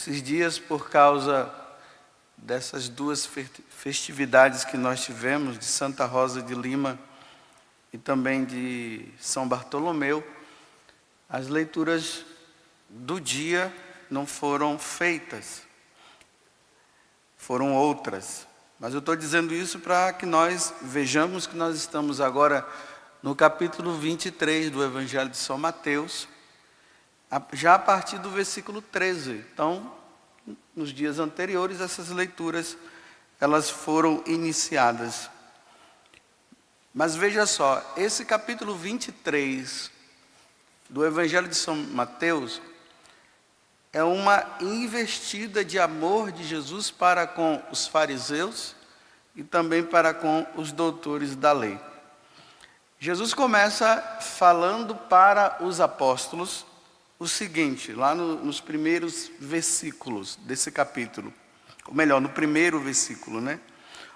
Esses dias, por causa dessas duas festividades que nós tivemos, de Santa Rosa de Lima e também de São Bartolomeu, as leituras do dia não foram feitas, foram outras. Mas eu estou dizendo isso para que nós vejamos que nós estamos agora no capítulo 23 do Evangelho de São Mateus, já a partir do versículo 13. Então, nos dias anteriores, essas leituras, elas foram iniciadas. Mas veja só, esse capítulo 23 do Evangelho de São Mateus é uma investida de amor de Jesus para com os fariseus e também para com os doutores da lei. Jesus começa falando para os apóstolos o seguinte, lá nos primeiros versículos desse capítulo, ou melhor, no primeiro versículo, né?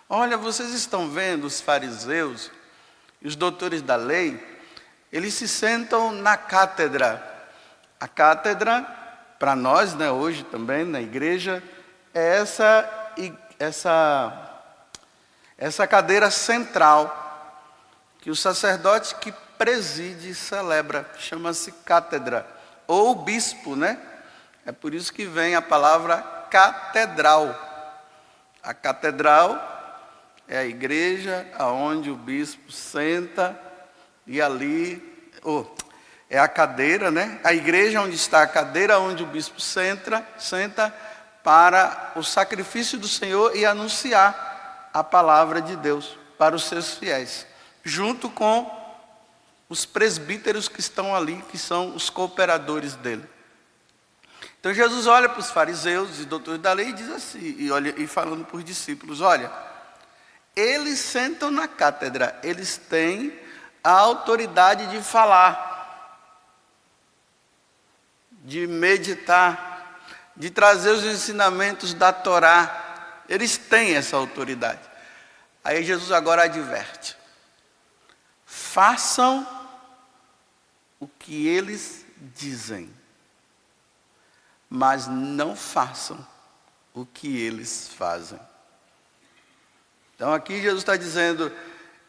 Olha, vocês estão vendo os fariseus e os doutores da lei, eles se sentam na cátedra. A cátedra, para nós, né, hoje também, na igreja, é essa cadeira central que o sacerdote que preside e celebra, chama-se cátedra. Ou bispo, né? É por isso que vem a palavra catedral. A catedral é a igreja onde o bispo senta e ali, é a cadeira, né? A igreja onde está a cadeira onde o bispo senta para o sacrifício do Senhor e anunciar a palavra de Deus para os seus fiéis, junto com os presbíteros que estão ali, que são os cooperadores dele. Então Jesus olha para os fariseus e doutores da lei e diz assim, e falando para os discípulos, olha, eles sentam na cátedra, eles têm a autoridade de falar, de meditar, de trazer os ensinamentos da Torá, eles têm essa autoridade. Aí Jesus agora adverte, façam o que eles dizem, mas não façam o que eles fazem. Então aqui Jesus está dizendo,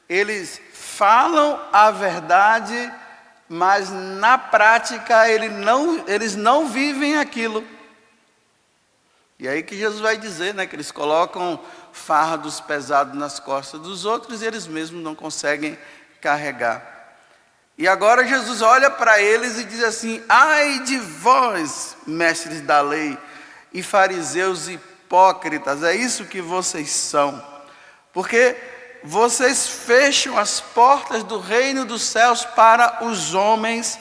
eles falam a verdade, mas na prática eles não vivem aquilo. E aí que Jesus vai dizer, né, que eles colocam fardos pesados nas costas dos outros e eles mesmos não conseguem carregar. E agora Jesus olha para eles e diz assim, ai de vós, mestres da lei e fariseus hipócritas, é isso que vocês são, porque vocês fecham as portas do reino dos céus para os homens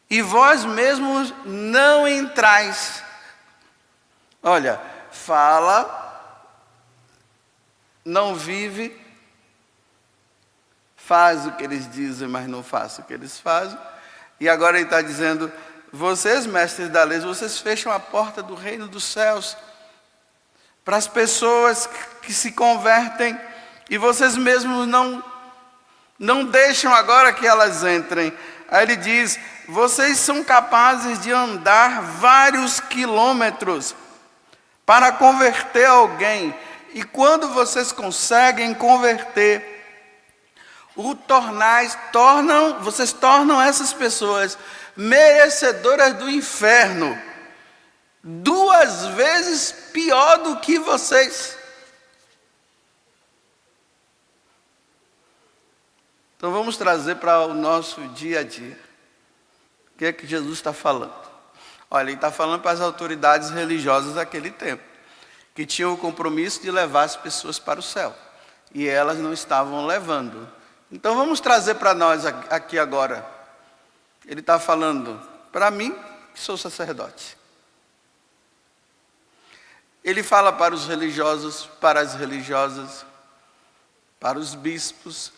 e vós mesmos não entrais. Olha, fala, não vive, faz o que eles dizem, mas não faz o que eles fazem. E agora ele está dizendo, vocês, mestres da lei, vocês fecham a porta do reino dos céus para as pessoas que se convertem, e vocês mesmos não deixam agora que elas entrem. Aí ele diz, vocês são capazes de andar vários quilômetros para converter alguém, e quando vocês conseguem converter, vocês tornam essas pessoas merecedoras do inferno, 2 vezes pior do que vocês. Então vamos trazer para o nosso dia a dia. O que é que Jesus está falando? Olha, ele está falando para as autoridades religiosas daquele tempo, que tinham o compromisso de levar as pessoas para o céu, e elas não estavam levando. Então vamos trazer para nós aqui agora. Ele está falando para mim, que sou sacerdote. Ele fala para os religiosos, para as religiosas, para os bispos,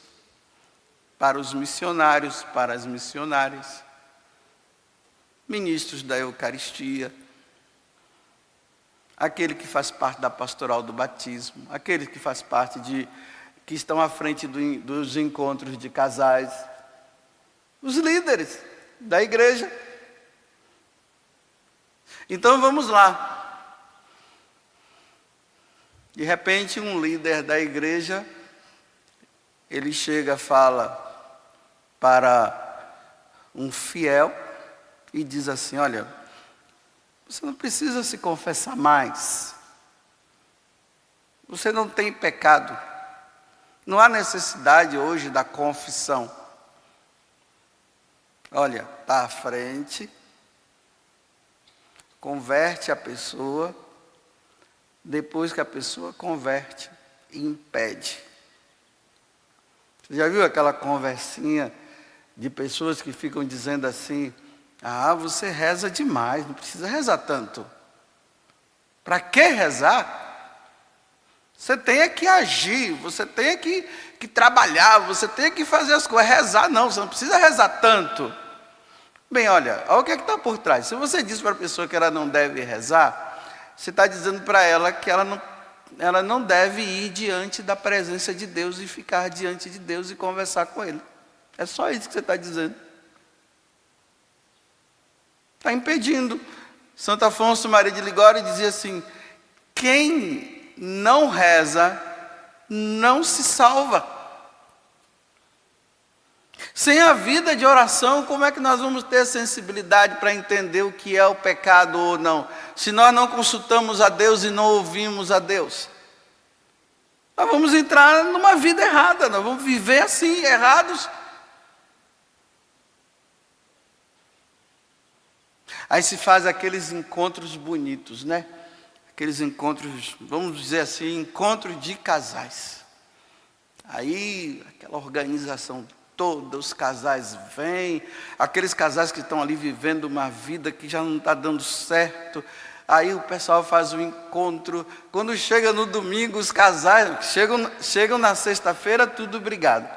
para os missionários, para as missionárias, ministros da Eucaristia, aquele que faz parte da pastoral do batismo, aquele que faz parte que estão à frente dos encontros de casais, os líderes da igreja. Então vamos lá. De repente, um líder da igreja, ele chega, fala para um fiel e diz assim: olha, você não precisa se confessar mais. Você não tem pecado. Não há necessidade hoje da confissão. Olha, está à frente, converte a pessoa, depois que a pessoa converte, impede. Você já viu aquela conversinha de pessoas que ficam dizendo assim: ah, você reza demais, não precisa rezar tanto. Para que rezar? Você tem que agir, você tem que trabalhar, você tem que fazer as coisas. Rezar não, você não precisa rezar tanto. Bem, olha o que está por trás. Se você diz para a pessoa que ela não deve rezar, você está dizendo para ela que ela não deve ir diante da presença de Deus e ficar diante de Deus e conversar com Ele. É só isso que você está dizendo. Está impedindo. Santo Afonso Maria de Ligório dizia assim: quem não reza, não se salva. Sem a vida de oração, como é que nós vamos ter sensibilidade para entender o que é o pecado ou não? Se nós não consultamos a Deus e não ouvimos a Deus, nós vamos entrar numa vida errada, nós vamos viver assim, errados. Aí se faz aqueles encontros bonitos, né? Aqueles encontros, vamos dizer assim, encontros de casais. Aí, aquela organização toda, os casais vêm, aqueles casais que estão ali vivendo uma vida que já não está dando certo. Aí o pessoal faz o encontro. Quando chega no domingo, os casais chegam na sexta-feira, tudo brigado.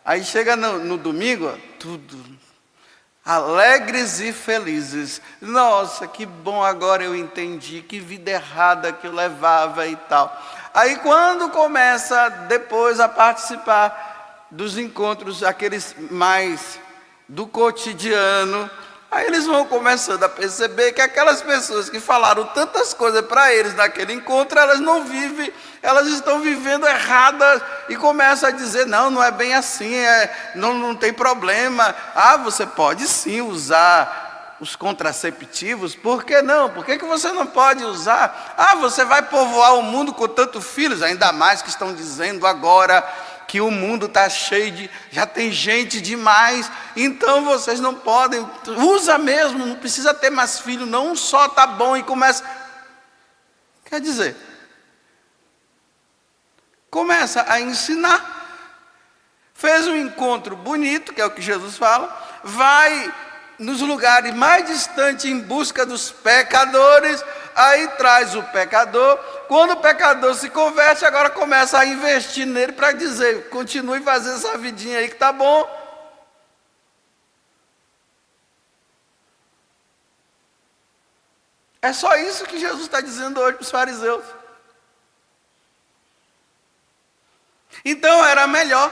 Aí chega no domingo, tudo alegres e felizes. Nossa, que bom, agora eu entendi, que vida errada que eu levava e tal. Aí quando começa depois a participar dos encontros, aqueles mais do cotidiano, aí eles vão começando a perceber que aquelas pessoas que falaram tantas coisas para eles naquele encontro, elas não vivem, elas estão vivendo erradas e começam a dizer: não é bem assim, não tem problema. Ah, você pode sim usar os contraceptivos, por que não? Por que você não pode usar? Ah, você vai povoar o mundo com tantos filhos, ainda mais que estão dizendo agora que o mundo está cheio já tem gente demais, então vocês não podem, usa mesmo, não precisa ter mais filho, não, um só está bom, e começa, quer dizer, começa a ensinar, fez um encontro bonito, que é o que Jesus fala, vai nos lugares mais distantes em busca dos pecadores, aí traz o pecador. Quando o pecador se converte, agora começa a investir nele para dizer: continue fazendo essa vidinha aí que está bom. É só isso que Jesus está dizendo hoje para os fariseus. Então era melhor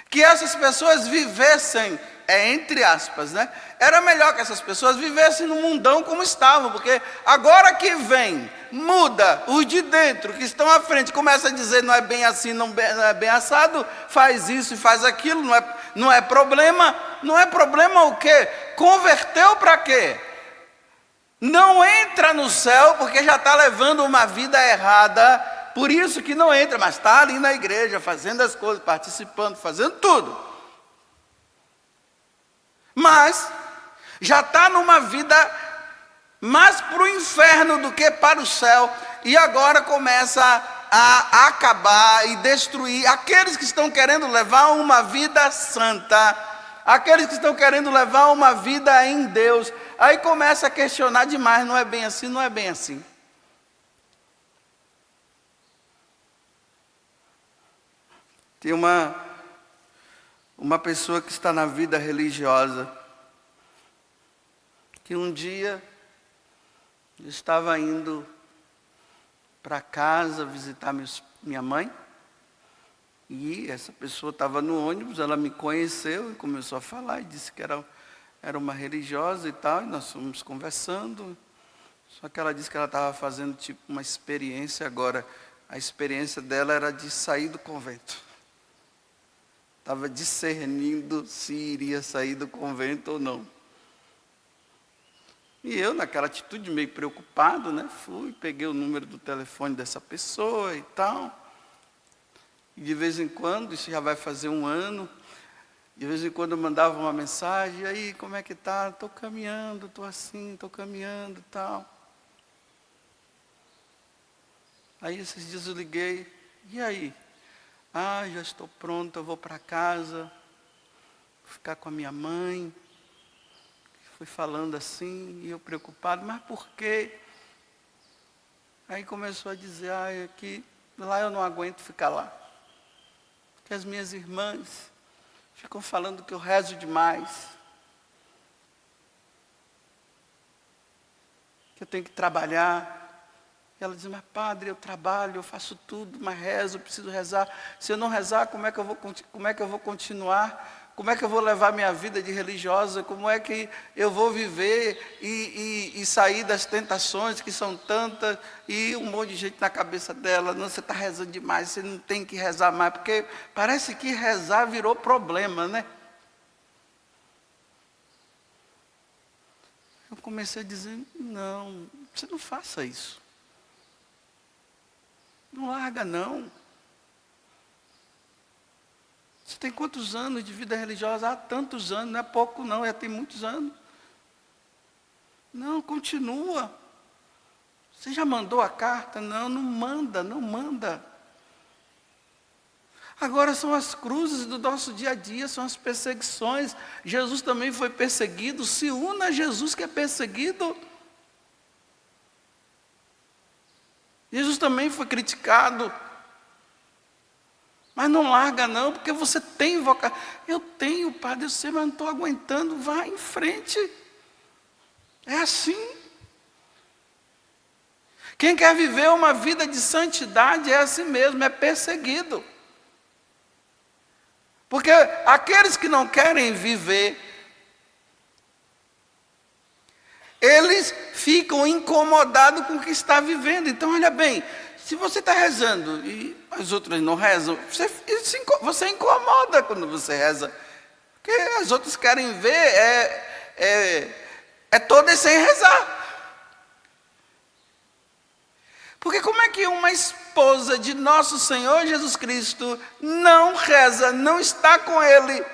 que essas pessoas vivessem, entre aspas, né? Era melhor que essas pessoas vivessem no mundão como estavam, porque agora que vem, muda, os de dentro que estão à frente, começa a dizer: não é bem assim, não é bem assado, faz isso e faz aquilo, não é problema. Não é problema o quê? Converteu para quê? Não entra no céu porque já está levando uma vida errada, por isso que não entra, mas está ali na igreja, fazendo as coisas, participando, fazendo tudo. Mas já está numa vida mais para o inferno do que para o céu, e agora começa a acabar e destruir aqueles que estão querendo levar uma vida santa, aqueles que estão querendo levar uma vida em Deus. Aí começa a questionar demais: não é bem assim, não é bem assim. Tem uma pessoa que está na vida religiosa, que um dia estava indo para casa visitar minha mãe, e essa pessoa estava no ônibus, ela me conheceu e começou a falar, e disse que era era uma religiosa e tal, e nós fomos conversando. Só que ela disse que ela estava fazendo tipo uma experiência agora. A experiência dela era de sair do convento. Estava discernindo se iria sair do convento ou não. E eu, naquela atitude meio preocupado, né, fui, peguei o número do telefone dessa pessoa e tal. E de vez em quando, isso já vai fazer 1 ano, de vez em quando eu mandava uma mensagem: e aí, como é que tá? Estou caminhando, estou assim, estou caminhando e tal. Aí esses dias eu liguei: e aí? Ah, já estou pronto, eu vou para casa, vou ficar com a minha mãe. Fui falando assim, e eu preocupado: mas por quê? Aí começou a dizer: é que lá eu não aguento ficar lá. Que as minhas irmãs ficam falando que eu rezo demais. Que eu tenho que trabalhar. E ela diz: mas padre, eu trabalho, eu faço tudo, mas rezo, eu preciso rezar. Se eu não rezar, como é que eu vou continuar? Como é que eu vou levar minha vida de religiosa? Como é que eu vou viver e sair das tentações que são tantas? E um monte de gente na cabeça dela: não, você está rezando demais, você não tem que rezar mais. Porque parece que rezar virou problema, né? Eu comecei a dizer: não, você não faça isso. Não larga, não. Você tem quantos anos de vida religiosa? Há tantos anos, não é pouco não, já tem muitos anos. Não, continua. Você já mandou a carta? Não, não manda, não manda. Agora são as cruzes do nosso dia a dia, são as perseguições. Jesus também foi perseguido, se una a Jesus que é perseguido. Jesus também foi criticado. Mas não larga não, porque você tem vocação. Eu tenho, padre, eu sei, mas não estou aguentando. Vá em frente. É assim. Quem quer viver uma vida de santidade é assim mesmo, é perseguido. Porque aqueles que não querem viver, eles ficam incomodados com o que está vivendo. Então, olha bem, se você está rezando e as outras não rezam, você incomoda quando você reza. Porque as outras querem ver, todas sem rezar. Porque como é que uma esposa de nosso Senhor Jesus Cristo não reza, não está com Ele,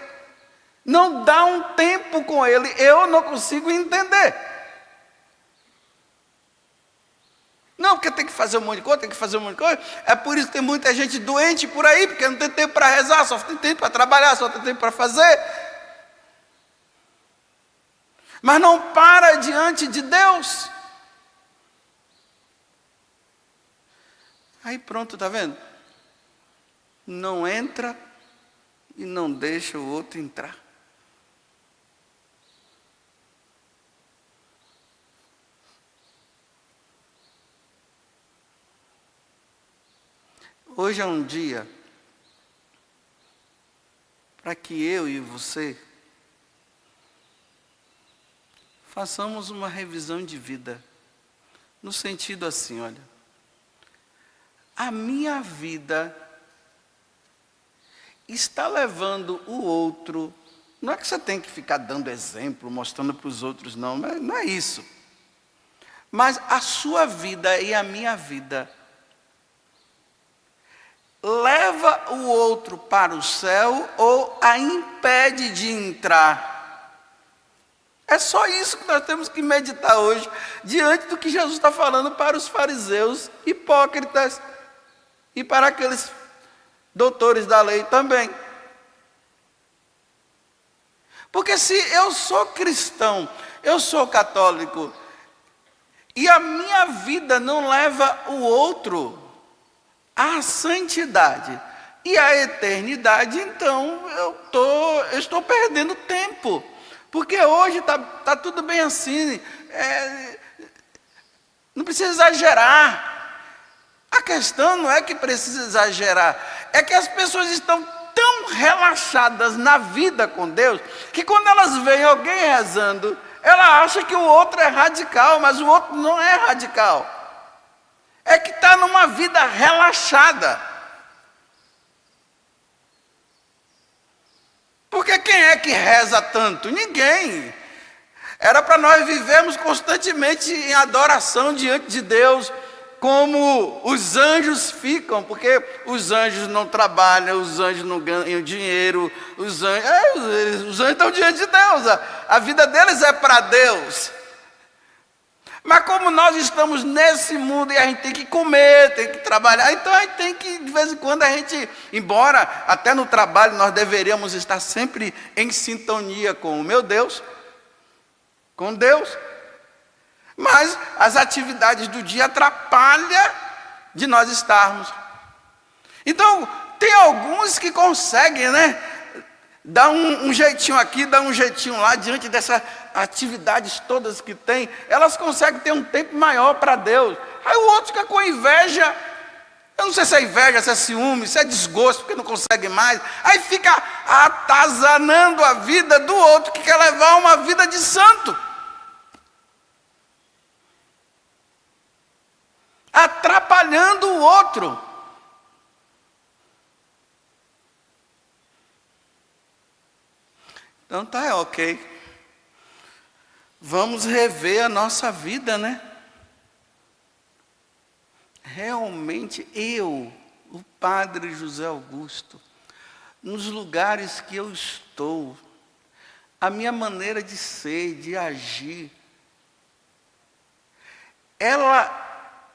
não dá um tempo com Ele? Eu não consigo entender. Não, porque tem que fazer um monte de coisa, tem que fazer um monte de coisa. É por isso que tem muita gente doente por aí, porque não tem tempo para rezar, só tem tempo para trabalhar, só tem tempo para fazer. Mas não para diante de Deus. Aí pronto, está vendo? Não entra e não deixa o outro entrar. Hoje é um dia para que eu e você façamos uma revisão de vida. No sentido assim, olha, a minha vida está levando o outro. Não é que você tem que ficar dando exemplo, mostrando para os outros, não é isso. Mas a sua vida e a minha vida leva o outro para o céu ou a impede de entrar? É só isso que nós temos que meditar hoje, diante do que Jesus está falando para os fariseus hipócritas e para aqueles doutores da lei também. Porque se eu sou cristão, eu sou católico, e a minha vida não leva o outro à santidade e à eternidade, então eu estou perdendo tempo. Porque hoje está tudo bem assim, não precisa exagerar. A questão não é que precisa exagerar, é que as pessoas estão tão tão relaxadas na vida com Deus, que quando elas veem alguém rezando, ela acha que o outro é radical, mas o outro não é radical. É que está numa vida relaxada. Porque quem é que reza tanto? Ninguém. Era para nós vivermos constantemente em adoração diante de Deus, como os anjos ficam, porque os anjos não trabalham, os anjos não ganham dinheiro, os anjos estão diante de Deus, a vida deles é para Deus. Mas como nós estamos nesse mundo e a gente tem que comer, tem que trabalhar, então a gente tem que, de vez em quando, embora até no trabalho nós deveríamos estar sempre em sintonia com o meu Deus, com Deus, mas as atividades do dia atrapalham de nós estarmos. Então, tem alguns que conseguem, né? Dar um jeitinho aqui, dar um jeitinho lá, diante dessas atividades todas que tem, elas conseguem ter um tempo maior para Deus. Aí o outro fica com inveja, eu não sei se é inveja, se é ciúme, se é desgosto, porque não consegue mais. Aí fica atazanando a vida do outro, que quer levar uma vida de santo. Atrapalhando o outro. Então tá, ok. Vamos rever a nossa vida, né? Realmente o Padre José Augusto, nos lugares que eu estou, a minha maneira de ser, de agir, ela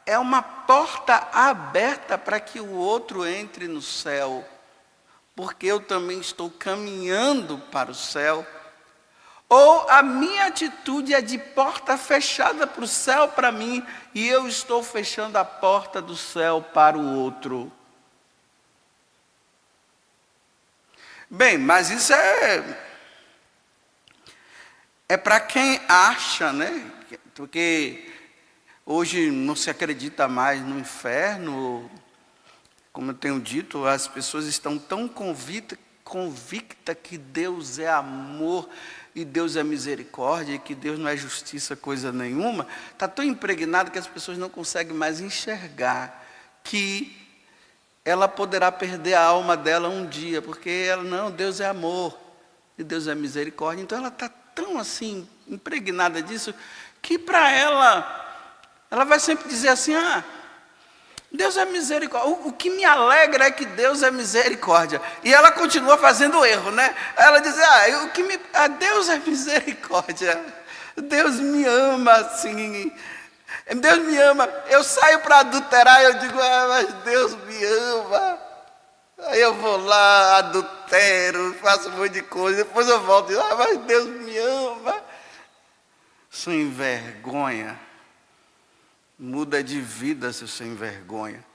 é uma porta aberta para que o outro entre no céu, porque eu também estou caminhando para o céu. Ou a minha atitude é de porta fechada para o céu para mim, e eu estou fechando a porta do céu para o outro. Bem, mas isso é para quem acha, né? Porque hoje não se acredita mais no inferno. Como eu tenho dito, as pessoas estão tão convictas que Deus é amor e Deus é misericórdia e que Deus não é justiça coisa nenhuma. Está tão impregnado que as pessoas não conseguem mais enxergar que ela poderá perder a alma dela um dia, porque Deus é amor e Deus é misericórdia. Então ela está tão assim impregnada disso que para ela vai sempre dizer assim: Deus é misericórdia. O que me alegra é que Deus é misericórdia. E ela continua fazendo erro, né? Ela diz: Deus é misericórdia. Deus me ama assim. Deus me ama. Eu saio para adulterar, eu digo: mas Deus me ama. Aí eu vou lá, adultero, faço um monte de coisa. Depois eu volto e digo: mas Deus me ama. Sem vergonha. Muda de vida, seu sem vergonha.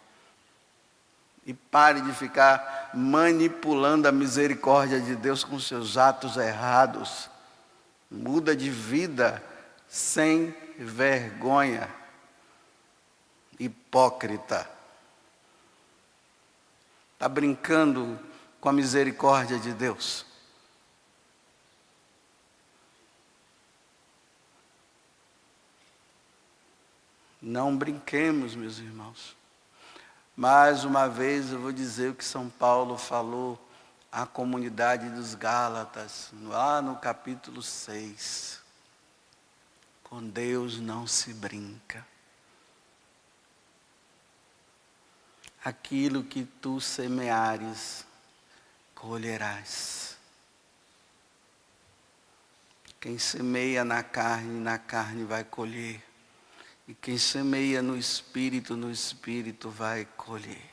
E pare de ficar manipulando a misericórdia de Deus com seus atos errados. Muda de vida, sem vergonha. Hipócrita. Está brincando com a misericórdia de Deus. Não brinquemos, meus irmãos. Mais uma vez eu vou dizer o que São Paulo falou à comunidade dos Gálatas, lá no capítulo 6. Com Deus não se brinca. Aquilo que tu semeares, colherás. Quem semeia na carne vai colher. E quem semeia no Espírito vai colher.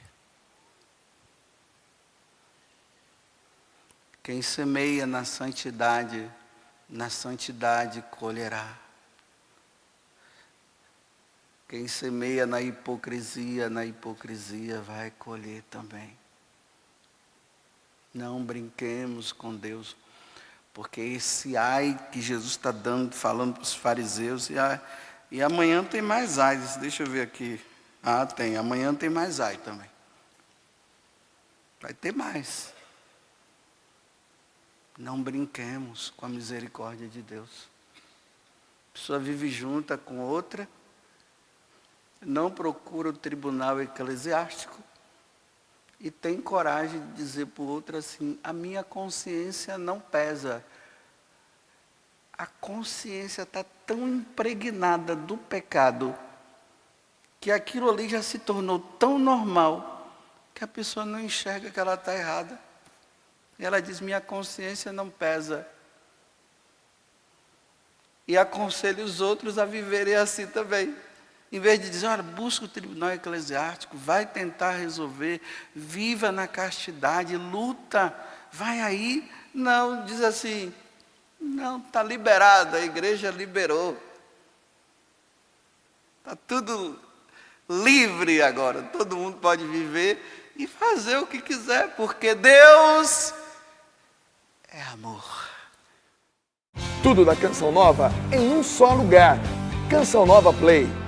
Quem semeia na santidade colherá. Quem semeia na hipocrisia vai colher também. Não brinquemos com Deus, porque esse ai que Jesus está falando para os fariseus, e amanhã tem mais ai. Deixa eu ver aqui. Tem. Amanhã tem mais ai também. Vai ter mais. Não brinquemos com a misericórdia de Deus. A pessoa vive junta com outra, não procura o tribunal eclesiástico e tem coragem de dizer para o outro assim: a minha consciência não pesa. A consciência está tão impregnada do pecado que aquilo ali já se tornou tão normal que a pessoa não enxerga que ela está errada. E ela diz: minha consciência não pesa. E aconselha os outros a viverem assim também. Em vez de dizer: olha, busca o tribunal eclesiástico, vai tentar resolver, viva na castidade, luta, vai aí. Não, diz assim: não, está liberado, a igreja liberou. Está tudo livre agora, todo mundo pode viver e fazer o que quiser, porque Deus é amor. Tudo da Canção Nova em um só lugar. Canção Nova Play.